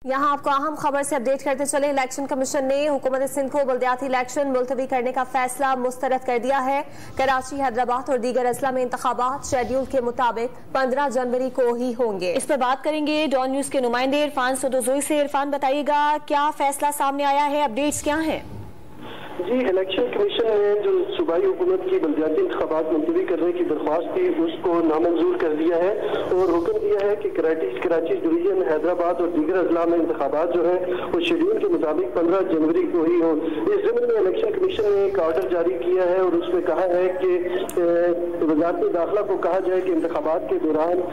यहाँ आपको अहम खबर से अपडेट करते चले। इलेक्शन कमीशन ने हुकूमत सिंध को बल्दियाती इलेक्शन मुलतवी करने का फैसला मुस्तरद कर दिया है। कराची, हैदराबाद और दीगर अजला में इंतखाबात शेड्यूल के मुताबिक 15 जनवरी को ही होंगे। इस पर बात करेंगे डॉन न्यूज के नुमाइंदे इरफान सदोजोई से। इरफान, बताइएगा क्या फैसला सामने आया है, अपडेट्स क्या हैं? जी, इलेक्शन कमीशन ने जो सूबाई हुकूमत की बल्दियाती इंतखाबात मुलतवी करने की दरख्वास्त थी उसको नामंजूर कर दिया है और हुक्म दिया है कि कराची डिवीजन, हैदराबाद और दीगर अजला में इंतखाबात जो है वो शेड्यूल के मुताबिक 15 जनवरी को ही हो। इस ज़मीन में इलेक्शन कमीशन ने एक आर्डर जारी किया है और उसमें कहा है कि वजारत दाखिला को कहा जाए कि इंतखाबात के दौरान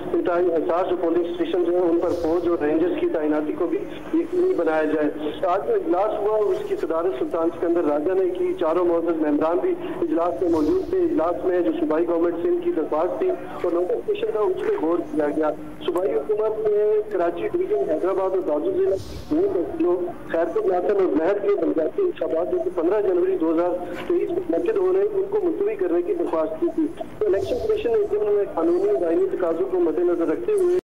एहसास जो पोलिंग स्टेशन जो है उन पर फौज और रेंजर्स की तैनाती को भी यकीनी बनाया जाए। आज जो इजलास हुआ उसकी सदारत सुल्तान सिकंदर राजा ने की। चारों मौजूद मेंबरान भी इजलास में मौजूद थे। इजलास में जो सूबाई गवर्नमेंट सिंध की दरख्वास्त थी और नोटिफिकेशन था उस पर गौर किया गया। सूबाई हुकूमत ने कराची डिवीजन, हैदराबाद और दादू जिला खैरपुर, नासन और महर के बल्दियाती इंतखाबात जो 15 जनवरी 2023 में मुनक़िद हो रहे उनको मुलतवी करने की दरख्वास्त की थी। तो इलेक्शन कमीशन ने इस ज़मीन में कानूनी और आईनी तकाज़ों को मद्देनजर रखते हुए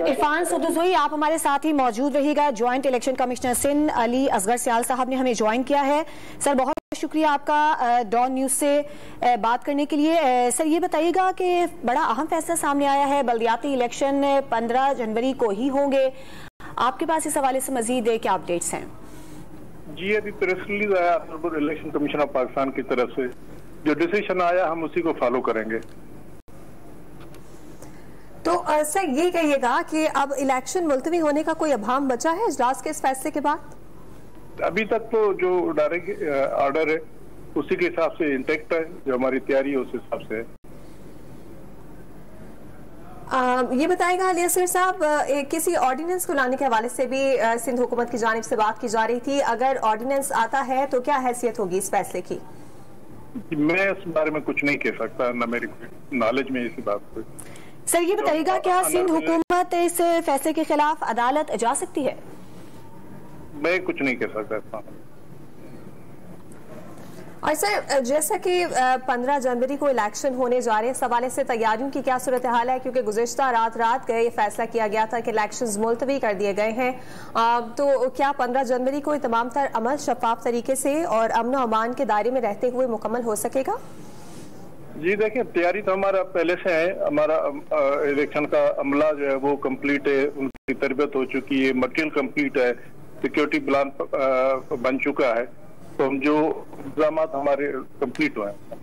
इरफान सदोजोई, आप हमारे साथ ही मौजूद रहिएगा। Joint election commissioner Sindh Ali Asghar Sial साहब ने हमें ज्वाइन किया है। सर, बहुत शुक्रिया आपका डॉन न्यूज से बात करने के लिए। सर, ये बताइएगा कि बड़ा अहम फैसला सामने आया है, बल्दियाती इलेक्शन 15 जनवरी को ही होंगे। आपके पास इस हवाले से मजीद क्या अपडेट्स हैं? जी, अभी प्रेस रिलीज आया इलेक्शन कमीशन ऑफ पाकिस्तान की तरफ से, जो डिसीजन आया हम उसी को फॉलो करेंगे। तो सर, ये कहिएगा कि अब इलेक्शन मुलतवी होने का कोई अभाम बचा है इजलास के इस फैसले के बाद? अभी तक तो जो डायरेक्ट ऑर्डर है उसी के हिसाब से इंटेक्ट है, जो हमारी तैयारी है उस हिसाब से है। ये बताएगा अली असगर साहब, किसी ऑर्डिनेंस को लाने के हवाले से भी सिंध हुकूमत की जानिब से बात की जा रही थी। अगर ऑर्डिनेंस आता है तो क्या हैसियत होगी इस फैसले की? मैं इस बारे में कुछ नहीं कह सकता, न मेरी नॉलेज में इसी बात को। सर, ये बताइएगा क्या सिंध हुकूमत इस फैसले के खिलाफ अदालत जा सकती है? मैं कुछ नहीं कह सकता। और सर, जैसा कि 15 जनवरी को इलेक्शन होने जा रहे हैं, इस हवाले से तैयारियों की क्या सूरत हाल है? क्योंकि गुज़िश्ता रात गए ये फैसला किया गया था कि इलेक्शंस मुलतवी कर दिए गए हैं, तो क्या 15 जनवरी को तमाम तर अमल शफाफ तरीके से और अमन व अमान के दायरे में रहते हुए मुकम्मल हो सकेगा? जी देखिए, तैयारी तो हमारा पहले से है। हमारा इलेक्शन का अमला जो है वो कंप्लीट है, उनकी तरबियत हो चुकी है, मटेरियल कंप्लीट है, सिक्योरिटी प्लान बन चुका है, तो हम जो इंतजाम हमारे कंप्लीट हुए हैं।